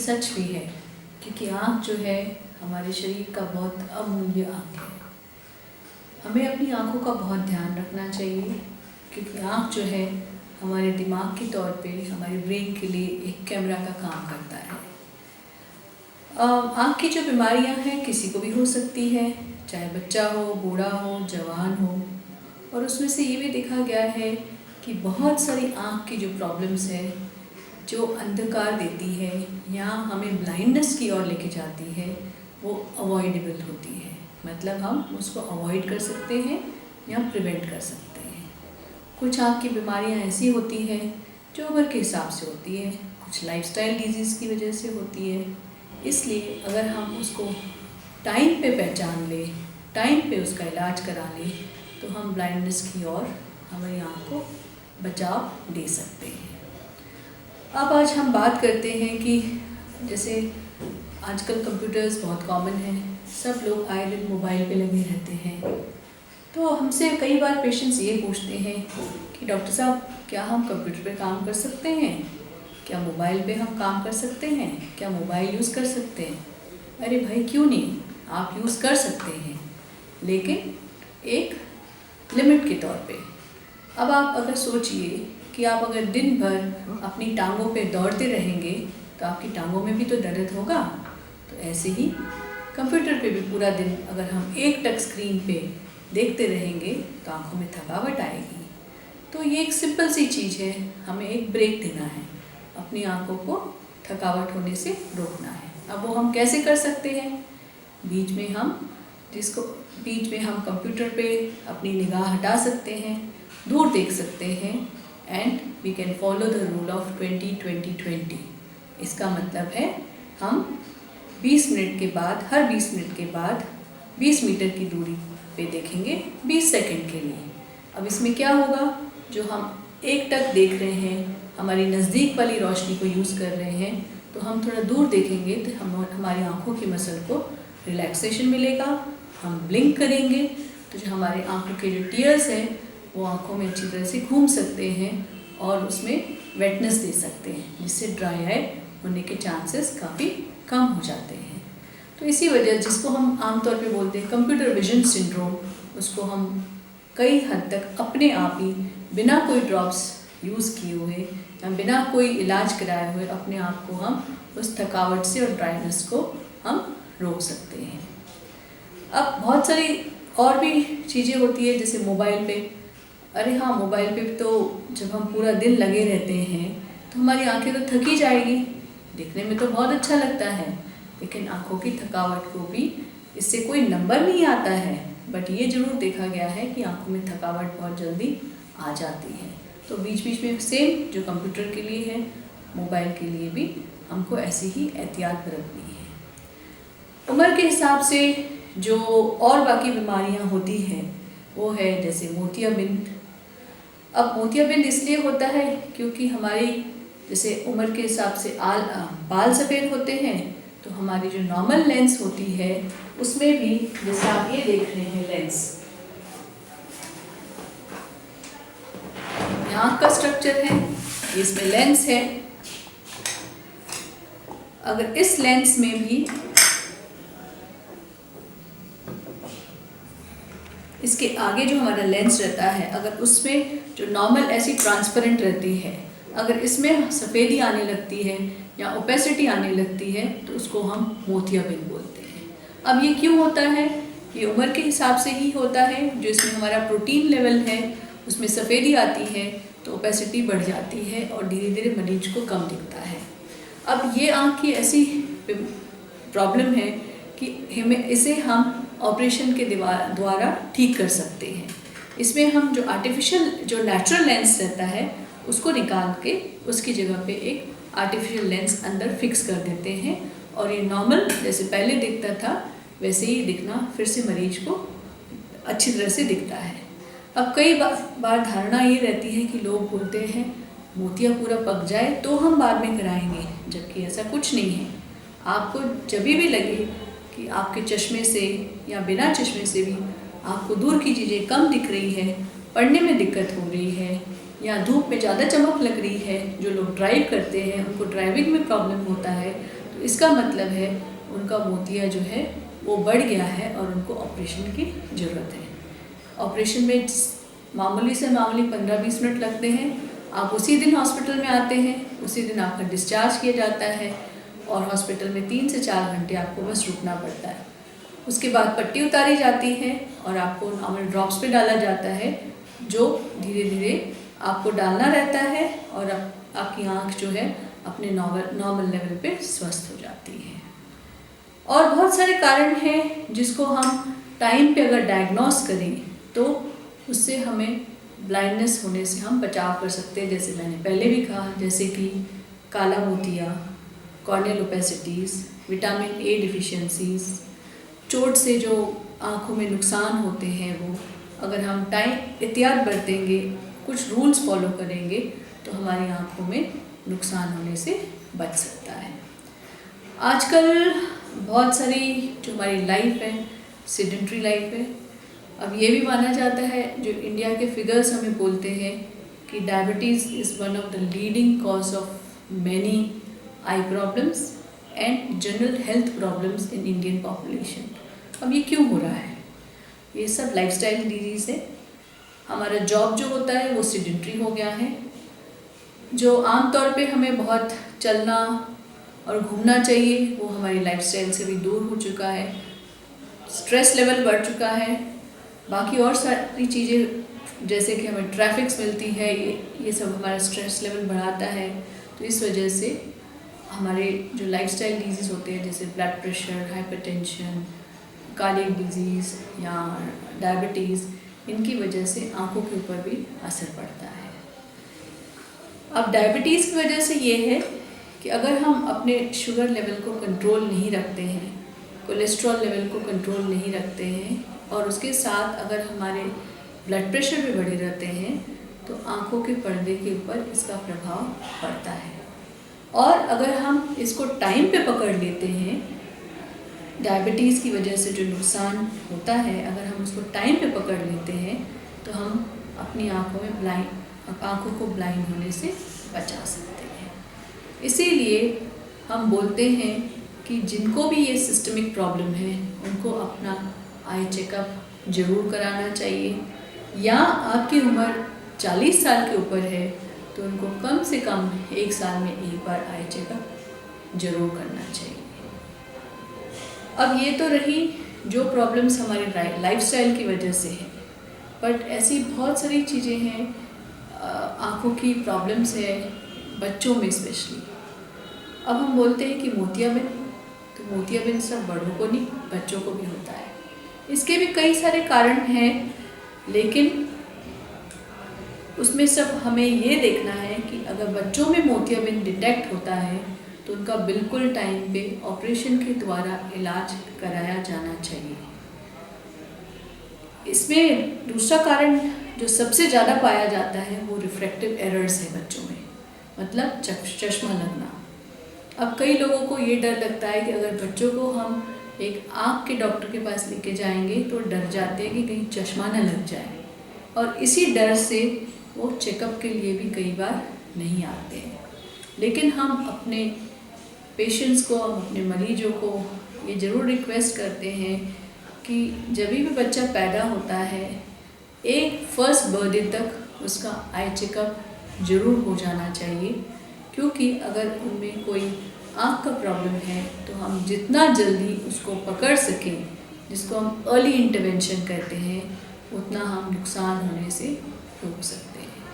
सच भी है, क्योंकि आँख जो है हमारे शरीर का बहुत अमूल्य अंग है। हमें अपनी आँखों का बहुत ध्यान रखना चाहिए, क्योंकि आँख जो है हमारे दिमाग के तौर पे हमारे ब्रेन के लिए एक कैमरा का काम करता है। आँख की जो बीमारियाँ हैं किसी को भी हो सकती है, चाहे बच्चा हो, बूढ़ा हो, जवान हो। और उसमें से ये भी देखा गया है कि बहुत सारी आँख की जो प्रॉब्लम्स है, जो अंधकार देती है या हमें ब्लाइंडनेस की ओर लेके जाती है, वो अवॉइडेबल होती है। मतलब हम उसको अवॉइड कर सकते हैं या प्रिवेंट कर सकते हैं। कुछ आँख की बीमारियाँ ऐसी होती हैं जो उम्र के हिसाब से होती है, कुछ लाइफस्टाइल डिजीज़ की वजह से होती है। इसलिए अगर हम उसको टाइम पे पहचान लें, टाइम पे उसका इलाज करा लें, तो हम ब्लाइंडनेस की ओर हमारी आँख को बचाव दे सकते हैं। अब आज हम बात करते हैं कि जैसे आजकल कंप्यूटर्स बहुत कॉमन हैं, सब लोग आए दिन मोबाइल पे लगे रहते हैं। तो हमसे कई बार पेशेंट्स ये पूछते हैं कि डॉक्टर साहब, क्या हम कंप्यूटर पे काम कर सकते हैं? क्या मोबाइल पे हम काम कर सकते हैं? क्या मोबाइल यूज़ कर सकते हैं? अरे भाई, क्यों नहीं, आप यूज़ कर सकते हैं, लेकिन एक लिमिट के तौर पे। अब आप अगर सोचिए कि आप अगर दिन भर अपनी टांगों पे दौड़ते रहेंगे तो आपकी टांगों में भी तो दर्द होगा। तो ऐसे ही कंप्यूटर पे भी पूरा दिन अगर हम एक टच स्क्रीन पे देखते रहेंगे तो आँखों में थकावट आएगी। तो ये एक सिंपल सी चीज़ है, हमें एक ब्रेक देना है, अपनी आँखों को थकावट होने से रोकना है। अब वो हम कैसे कर सकते हैं? बीच में हम कंप्यूटर पे अपनी निगाह हटा सकते हैं, दूर देख सकते हैं, and we can follow the rule of 20-20-20। इसका मतलब है हम 20 मिनट के बाद, हर 20 मिनट के बाद 20 मीटर की दूरी पे देखेंगे 20 सेकंड के लिए। अब इसमें क्या होगा, जो हम एक टक देख रहे हैं, हमारी नज़दीक वाली रोशनी को यूज़ कर रहे हैं, तो हम थोड़ा दूर देखेंगे तो हमारी आँखों की मसल को रिलैक्सेशन मिलेगा। हम ब्लिंक करेंगे तो जो हमारे आँखों के जो टीयर्स हैं वो आँखों में अच्छी तरह से घूम सकते हैं और उसमें वेटनेस दे सकते हैं, जिससे ड्राई आई होने के चांसेस काफ़ी कम हो जाते हैं। तो इसी वजह, जिसको हम आमतौर पे बोलते हैं कंप्यूटर विजन सिंड्रोम, उसको हम कई हद तक अपने आप ही बिना कोई ड्रॉप्स यूज़ किए हुए या बिना कोई इलाज कराए हुए अपने आप को हम उस थकावट से और ड्राइनेस को हम रोक सकते हैं। अब बहुत सारी और भी चीज़ें होती है, जैसे मोबाइल पे। अरे हाँ, मोबाइल पे तो जब हम पूरा दिन लगे रहते हैं तो हमारी आंखें तो थक ही जाएगी। दिखने में तो बहुत अच्छा लगता है, लेकिन आंखों की थकावट को भी इससे कोई नंबर नहीं आता है, बट ये ज़रूर देखा गया है कि आंखों में थकावट बहुत जल्दी आ जाती है। तो बीच बीच में सेम जो कंप्यूटर के लिए है, मोबाइल के लिए भी हमको ऐसी ही एहतियात बरतनी है। उम्र के हिसाब से जो और बाकी बीमारियां होती हैं वो है जैसे मोतियाबिंद। अब मोतियाबिंद इसलिए होता है क्योंकि हमारी जैसे उम्र के हिसाब से बाल सफ़ेद होते हैं, तो हमारी जो नॉर्मल लेंस होती है उसमें भी, जैसे आप ये देख रहे हैं लेंस, आँख का स्ट्रक्चर है, इसमें लेंस है। अगर इस लेंस में भी इसके आगे जो हमारा लेंस रहता है, अगर उसमें जो नॉर्मल ऐसी ट्रांसपेरेंट रहती है, अगर इसमें सफ़ेदी आने लगती है या ओपेसिटी आने लगती है तो उसको हम मोतियाबिंद बोलते हैं। अब ये क्यों होता है? ये उम्र के हिसाब से ही होता है। जो इसमें हमारा प्रोटीन लेवल है उसमें सफ़ेदी आती है तो ओपेसिटी बढ़ जाती है और धीरे धीरे मरीज को कम दिखता है। अब ये आँख की ऐसी प्रॉब्लम है कि इसे हम ऑपरेशन के द्वारा ठीक कर सकते हैं। इसमें हम जो आर्टिफिशियल, जो नेचुरल लेंस रहता है उसको निकाल के उसकी जगह पे एक आर्टिफिशियल लेंस अंदर फिक्स कर देते हैं और ये नॉर्मल जैसे पहले दिखता था वैसे ही दिखना फिर से मरीज को अच्छी तरह से दिखता है। अब कई बार धारणा ये रहती है कि लोग बोलते हैं मोतिया पूरा पक जाए तो हम बाद में कराएंगे, जबकि ऐसा कुछ नहीं है। आपको जब भी लगे कि आपके चश्मे से या बिना चश्मे से भी आपको दूर की चीज़ें कम दिख रही है, पढ़ने में दिक्कत हो रही है या धूप में ज़्यादा चमक लग रही है, जो लोग ड्राइव करते हैं उनको ड्राइविंग में प्रॉब्लम होता है, तो इसका मतलब है उनका मोतिया जो है वो बढ़ गया है और उनको ऑपरेशन की ज़रूरत है। ऑपरेशन में मामूली से मामूली 15-20 मिनट लगते हैं। आप उसी दिन हॉस्पिटल में आते हैं, उसी दिन आपका डिस्चार्ज किया जाता है और हॉस्पिटल में 3 से 4 घंटे आपको बस रुकना पड़ता है। उसके बाद पट्टी उतारी जाती है और आपको नॉर्मल ड्रॉप्स पे डाला जाता है, जो धीरे धीरे आपको डालना रहता है और आपकी आँख जो है अपने नॉर्मल लेवल पे स्वस्थ हो जाती है। और बहुत सारे कारण हैं जिसको हम टाइम पे अगर डायग्नोस करें तो उससे हमें ब्लाइंडनेस होने से हम बचाव कर सकते हैं। जैसे मैंने पहले भी कहा, जैसे कि काला मोतिया, कॉर्नियल ओपेसिटीज़, विटामिन ए डिफिशिएंसीज, चोट से जो आँखों में नुकसान होते हैं वो अगर हम टाइम एहतियात बरतेंगे, कुछ रूल्स फॉलो करेंगे तो हमारी आँखों में नुकसान होने से बच सकता है। आजकल बहुत सारी जो हमारी लाइफ है सेडेंट्री लाइफ है। अब ये भी माना जाता है, जो इंडिया के फिगर्स हमें बोलते हैं कि diabetes is one of the leading cause of many I problems and general health problems in Indian population. अब ये क्यों हो रहा है? ये सब लाइफस्टाइल डिजीज़ है। हमारा जॉब जो होता है वो सेडेंट्री हो गया है, जो आमतौर पे हमें बहुत चलना और घूमना चाहिए वो हमारी लाइफस्टाइल से भी दूर हो चुका है। स्ट्रेस लेवल बढ़ चुका है। बाकी और सारी चीज़ें जैसे कि हमें ट्रैफिक्स मिलती है, ये सब हमारा स्ट्रेस लेवल बढ़ाता है। तो इस वजह से हमारे जो लाइफस्टाइल डिजीज़ होते हैं जैसे blood pressure, hypertension, cardiac disease या डायबिटीज़, इनकी वजह से आँखों के ऊपर भी असर पड़ता है। अब डायबिटीज़ की वजह से ये है कि अगर हम अपने शुगर लेवल को कंट्रोल नहीं रखते हैं, कोलेस्ट्रॉल लेवल को कंट्रोल नहीं रखते हैं और उसके साथ अगर हमारे ब्लड प्रेशर भी बढ़े रहते हैं तो आँखों के पर्दे के ऊपर इसका प्रभाव पड़ता है। और अगर हम इसको टाइम पे पकड़ लेते हैं, डायबिटीज़ की वजह से जो नुकसान होता है अगर हम उसको टाइम पे पकड़ लेते हैं तो हम अपनी आँखों को ब्लाइंड होने से बचा सकते हैं। इसीलिए हम बोलते हैं कि जिनको भी ये सिस्टमिक प्रॉब्लम है उनको अपना आई चेकअप ज़रूर कराना चाहिए, या आपकी उम्र 40 साल के ऊपर है तो उनको कम से कम 1 साल में एक बार आई चेकअप ज़रूर करना चाहिए। अब ये तो रही जो प्रॉब्लम्स हमारे लाइफस्टाइल की वजह से है, बट ऐसी बहुत सारी चीज़ें हैं, आँखों की प्रॉब्लम्स है बच्चों में स्पेशली। अब हम बोलते हैं कि मोतियाबिंद, तो मोतियाबिंद सब बड़ों को नहीं बच्चों को भी होता है। इसके भी कई सारे कारण हैं, लेकिन उसमें सब हमें ये देखना है कि अगर बच्चों में मोतियाबिंद डिटेक्ट होता है तो उनका बिल्कुल टाइम पे ऑपरेशन के द्वारा इलाज कराया जाना चाहिए। इसमें दूसरा कारण जो सबसे ज़्यादा पाया जाता है वो रिफ्रैक्टिव एरर्स है बच्चों में, मतलब चश्मा लगना। अब कई लोगों को ये डर लगता है कि अगर बच्चों को हम एक आँख के डॉक्टर के पास लेके जाएंगे तो डर जाते हैं कि कहीं चश्मा न लग जाए, और इसी डर से वो चेकअप के लिए भी कई बार नहीं आते हैं। लेकिन हम अपने पेशेंट्स को, हम अपने मरीजों को ये ज़रूर रिक्वेस्ट करते हैं कि जब भी बच्चा पैदा होता है एक फर्स्ट बर्थडे तक उसका आई चेकअप ज़रूर हो जाना चाहिए, क्योंकि अगर उनमें कोई आँख का प्रॉब्लम है तो हम जितना जल्दी उसको पकड़ सकें, जिसको हम अर्ली इंटरवेंशन कहते हैं, उतना हम नुकसान होने से रोक सकते हैं।